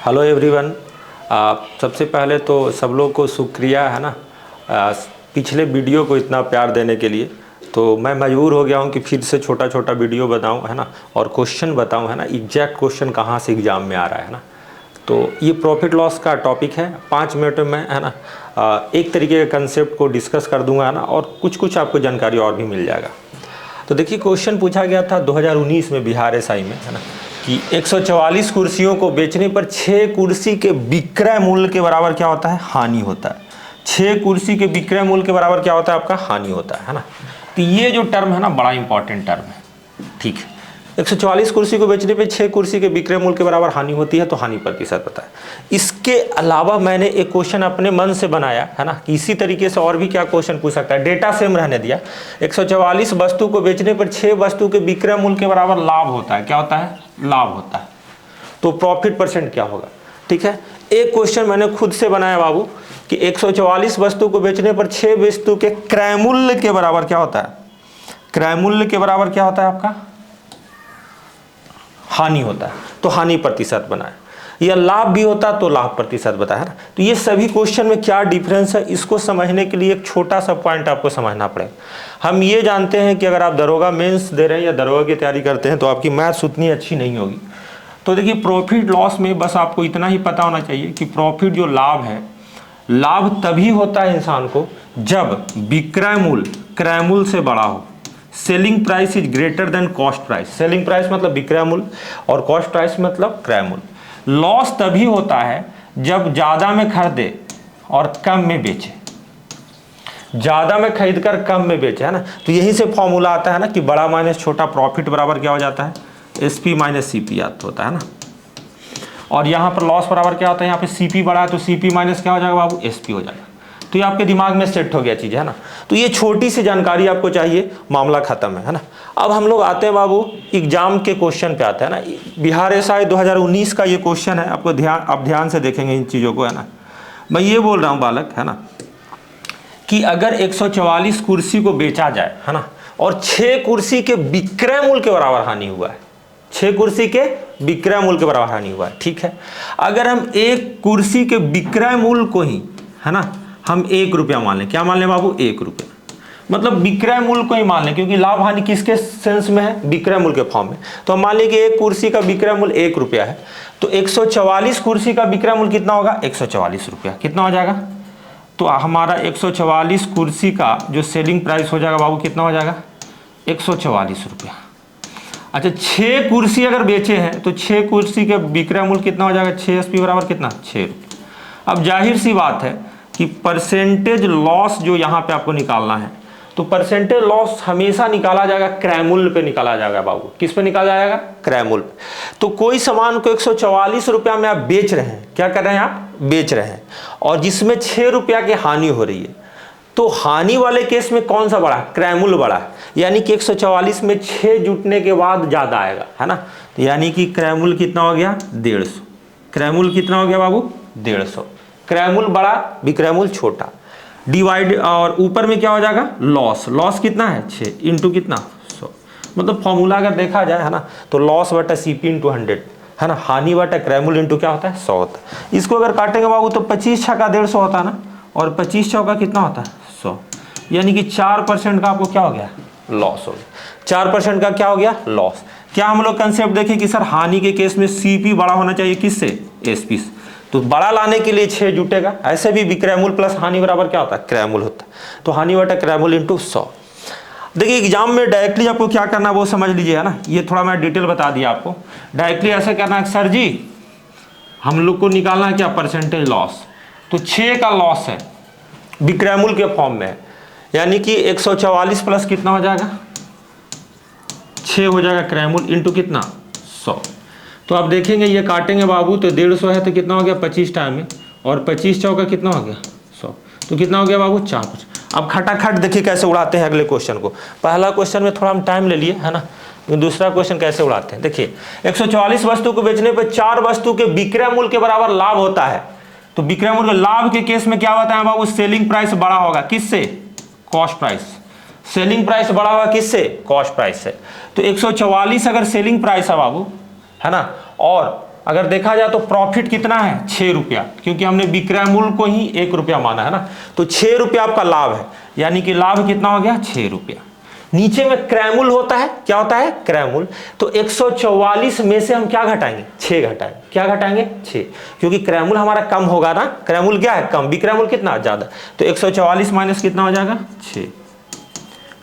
Hello everyone. सबसे पहले तो सब लोग को शुक्रिया है ना, पिछले वीडियो को इतना प्यार देने के लिए। तो मैं मजबूर हो गया हूँ कि फिर से छोटा छोटा वीडियो बताऊँ है ना, और क्वेश्चन बताऊँ है ना, एग्जैक्ट क्वेश्चन कहाँ से एग्ज़ाम में आ रहा है ना। तो ये प्रॉफिट लॉस का टॉपिक है, 5 मिनट में है ना एक तरीके के कंसेप्ट को डिस्कस कर दूंगा है ना, और कुछ आपको जानकारी और भी मिल जाएगा। तो देखिए, क्वेश्चन पूछा गया था 2019 में बिहार एसआई में है ना, कि 144 कुर्सियों को बेचने पर 6 कुर्सी के विक्रय मूल्य के बराबर क्या होता है? हानि होता है। 6 कुर्सी के विक्रय मूल्य के बराबर क्या होता है? आपका हानि होता है ना। तो ये जो टर्म है ना, बड़ा इंपॉर्टेंट टर्म है। ठीक है, 144 कुर्सी को बेचने पे 6 कुर्सी के विक्रय मूल्य के बराबर हानि होती है, तो हानि प्रतिशत बताएं। इसके अलावा मैंने एक क्वेश्चन अपने मन से बनाया है ना, कि इसी तरीके से और भी क्या क्वेश्चन पूछ सकता है। डेटा सेम रहने दिया, 144 वस्तु को बेचने पर 6 वस्तु के विक्रय मूल्य के बराबर लाभ होता है। क्या होता है? लाभ होता है। तो प्रॉफिट परसेंट क्या होगा? ठीक है, एक क्वेश्चन मैंने खुद से बनाया बाबू, कि 144 वस्तु को बेचने पर 6 वस्तु के क्रय मूल्य के बराबर क्या होता है? क्रय मूल्य के बराबर क्या होता है? आपका हानि होता है। तो हानि प्रतिशत बनाए, या लाभ भी होता तो लाभ प्रतिशत बताया ना। तो ये सभी क्वेश्चन में क्या डिफरेंस है, इसको समझने के लिए एक छोटा सा पॉइंट आपको समझना पड़ेगा। हम ये जानते हैं कि अगर आप दरोगा मेंस दे रहे हैं या दरोगा की तैयारी करते हैं तो आपकी मैथ्स उतनी अच्छी नहीं होगी। तो देखिए, प्रॉफिट लॉस में बस आपको इतना ही पता होना चाहिए कि प्रॉफिट जो लाभ है, लाभ तभी होता है इंसान को जब विक्रय मूल्य क्रय मूल्य से बड़ा हो। Selling price is greater than cost price. Selling price मतलब विक्रय मूल्य, और कॉस्ट प्राइस मतलब क्रय मूल्य। लॉस तभी होता है जब ज़्यादा में खरीदे और कम में बेचे। ज़्यादा में खरीद कर कम में बेचे, है ना। तो यहीं से फॉर्मूला आता है ना, कि बड़ा माइनस छोटा प्रॉफिट बराबर क्या हो जाता है? एसपी माइनस सीपी याद होता है ना। और यहाँ पर लॉस बराबर क्या होता है? यहाँ पे सीपी बड़ा है तो सीपी माइनस क्या हो जाएगा बाबू? एसपी हो जाएगा। तो ये आपके दिमाग में सेट हो गया चीज़, है ना। तो ये छोटी सी जानकारी आपको चाहिए, मामला खत्म है ना। अब हम लोग आते हैं बाबू एग्जाम के क्वेश्चन पे आते हैं ना। बिहार एसआई 2019 का ये क्वेश्चन है, आपको ध्यान से देखेंगे इन चीज़ों को, है ना। मैं ये बोल रहा हूँ बालक, है ना, कि अगर 144 कुर्सी को बेचा जाए, है ना, और 6 कुर्सी के विक्रय मूल्य के बराबर हानि हुआ है। 6 कुर्सी के विक्रय मूल्य के बराबर हानि हुआ है। ठीक है, अगर हम एक कुर्सी के विक्रय मूल्य को ही, है ना, हम 1 रुपया मान लें। क्या मान लें बाबू? 1 रुपया। मतलब विक्रय मूल्य को ही मान लें, क्योंकि लाभ हानि किसके सेंस में है? विक्रय मूल्य के फॉर्म में। तो हम मान लें कि एक कुर्सी का विक्रय मूल्य 1 रुपया है, तो 144 कुर्सी का विक्रय मूल्य कितना होगा? 144 रुपया। कितना हो जाएगा? तो हमारा 144 कुर्सी का जो सेलिंग प्राइस हो जाएगा बाबू, कितना हो जाएगा? 144 रुपया। अच्छा, 6 कुर्सी अगर बेचे हैं तो 6 कुर्सी के विक्रय मूल्य कितना हो जाएगा? 6 एसपी बराबर कितना? 6 रुपये। अब जाहिर सी बात है कि परसेंटेज लॉस जो यहाँ पे आपको निकालना है, तो परसेंटेज लॉस हमेशा निकाला जाएगा क्रय मूल्य पे निकाला जाएगा बाबू। किस पे निकाला जाएगा? क्रय मूल्य। तो कोई सामान को 144 रुपया में आप बेच रहे हैं, क्या कर रहे हैं आप? बेच रहे हैं, और जिसमें 6 रुपया की हानि हो रही है, तो हानि वाले केस में कौन सा बड़ा? क्रय मूल्य बड़ा है। यानी कि 144 में 6 जुटने के बाद ज़्यादा आएगा, है ना। तो यानी कि क्रय मूल्य कितना हो गया? 150। क्रय मूल्य कितना हो गया बाबू? 150। क्रय मूल्य बड़ा, विक्रय मूल्य छोटा, डिवाइड, और ऊपर में क्या हो जाएगा? लॉस। लॉस कितना है? 6 इंटू कितना? 100। मतलब फॉर्मूला अगर देखा जाए, है ना, तो लॉस बटा सीपी इंटू 100, है ना। हानि बटा क्रय मूल्य इंटू क्या होता है? 100 होता है। इसको अगर काटेंगे बाबू तो 25 छक्का 150 होता है ना, और 25 चौका कितना होता है? 100। यानी कि 4% का आपको क्या हो गया? लॉस हो गया। 4% का क्या हो गया? लॉस। क्या हम लोग कंसेप्ट देखें कि सर हानि के केस में सीपी बड़ा होना चाहिए किससे? एसपी से। तो बड़ा लाने के लिए 6 जुटेगा। ऐसे भी विक्रय मूल्य प्लस हानि बराबर क्या होता है? क्रय मूल्य होता है। तो हानि बटा क्रय मूल्य इंटू 100। देखिए, एग्जाम में डायरेक्टली आपको क्या करना है वो समझ लीजिए, है ना। ये थोड़ा मैं डिटेल बता दिया आपको। डायरेक्टली ऐसे करना है, सर जी हम लोग को निकालना है क्या? Percentage loss. तो 6 का लॉस है, विक्रय मूल्य के फॉर्म में है, यानी कि 144 प्लस कितना हो जाएगा? 6 हो जाएगा क्रय मूल्य इंटू कितना? 100। तो आप देखेंगे ये काटेंगे बाबू, तो 150 है तो कितना हो गया? 25 टाइम में, और 25 चौका कितना हो गया? 100। तो कितना हो गया बाबू? 4। अब खटाखट देखिए कैसे उड़ाते हैं अगले क्वेश्चन को। पहला क्वेश्चन में थोड़ा हम टाइम ले लिए, है ना। दूसरा क्वेश्चन कैसे उड़ाते हैं देखिए, 144 वस्तु को बेचने पर 4 वस्तु के विक्रय मूल्य के बराबर लाभ होता है। तो विक्रय मूल्य लाभ के केस में क्या होता है बाबू? सेलिंग प्राइस बड़ा होगा किससे? Cost price. सेलिंग प्राइस बड़ा होगा किससे? कॉस्ट प्राइस से। तो 144 अगर सेलिंग प्राइस है बाबू, है ना, और अगर देखा जाए तो प्रॉफिट कितना है 6 रुपया, क्योंकि हमने विक्रय मूल्य को ही 1 रुपया माना है ना, तो 6 रुपया आपका लाभ है, यानी कि लाभ कितना हो गया 6 रुपया। नीचे में क्रय मूल्य होता है, क्या होता है क्रय मूल्य, तो 144 में से हम क्या घटाएंगे 6 घटाएंगे, क्या घटाएंगे 6, क्योंकि क्रय मूल्य हमारा कम होगा ना, क्रय मूल्य क्या है कम, विक्रय मूल्य कितना ज्यादा, तो 144 माइनस कितना हो जाएगा 6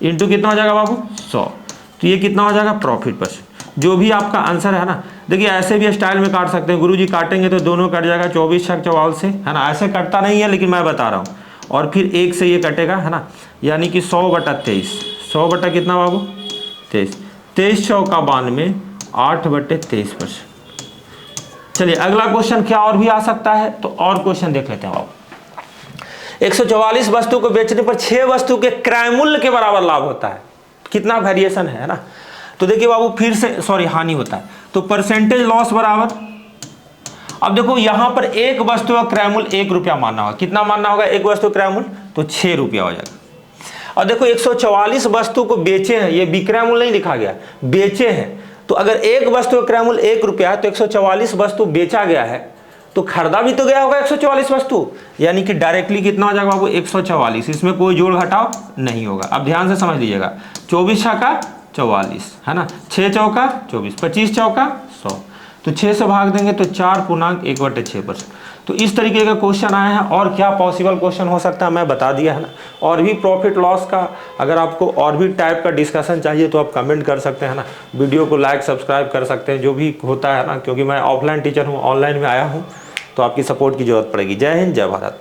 इंटू कितना हो जाएगा बाबू 100, तो ये कितना हो जाएगा प्रॉफिट परसेंट। जो भी आपका आंसर है ना, देखिए ऐसे भी स्टाइल में काट सकते हैं, गुरुजी काटेंगे तो दोनों कट जाएगा 24 छक 44 से, है ना, ऐसे कटता नहीं है लेकिन मैं बता रहा हूँ, और फिर 1 से ये कटेगा, है ना, यानी कि 100/23, 100 बटा कितना बाबू 23, 23 चौका 92, 8/23%। चलिए अगला क्वेश्चन क्या और भी आ सकता है, तो और क्वेश्चन देख लेते हैं बाबू। 144 वस्तु को बेचने पर 6 वस्तु के क्रय मूल्य के बराबर लाभ होता है, कितना वेरिएशन है ना, तो देखिए बाबू फिर से सॉरी हानि होता है, तो परसेंटेज लॉस बराबर, अब देखो यहां पर एक वस्तु का क्रय मूल्य 1 रुपया मानना होगा, कितना मानना होगा एक वस्तु क्रय मूल्य, तो 6 रुपया हो जाएगा। और देखो 144 वस्तु को बेचे हैं, ये विक्रय मूल्य नहीं लिखा गया, बेचे हैं, तो अगर एक वस्तु का क्रय मूल्य 1 रुपया है तो 144 वस्तु बेचा गया है, तो खरीदा भी तो गया होगा 144 वस्तु, यानी कि डायरेक्टली कितना हो जाएगा बाबू 144, इसमें कोई जोड़ घटाव नहीं होगा। अब ध्यान से समझ लीजिएगा, 24 छक्का 44, है ना, 6 चौका 24, 25 चौका 100, तो 6 से भाग देंगे तो 4.1/6%। तो इस तरीके का क्वेश्चन आया है, और क्या पॉसिबल क्वेश्चन हो सकता है मैं बता दिया है ना। और भी प्रॉफिट लॉस का अगर आपको और भी टाइप का डिस्कशन चाहिए तो आप कमेंट कर सकते हैं ना, वीडियो को लाइक सब्सक्राइब कर सकते हैं, जो भी होता है ना, क्योंकि मैं ऑफलाइन टीचर हूँ, ऑनलाइन में आया हूँ, तो आपकी सपोर्ट की जरूरत पड़ेगी। जय हिंद, जय भारत।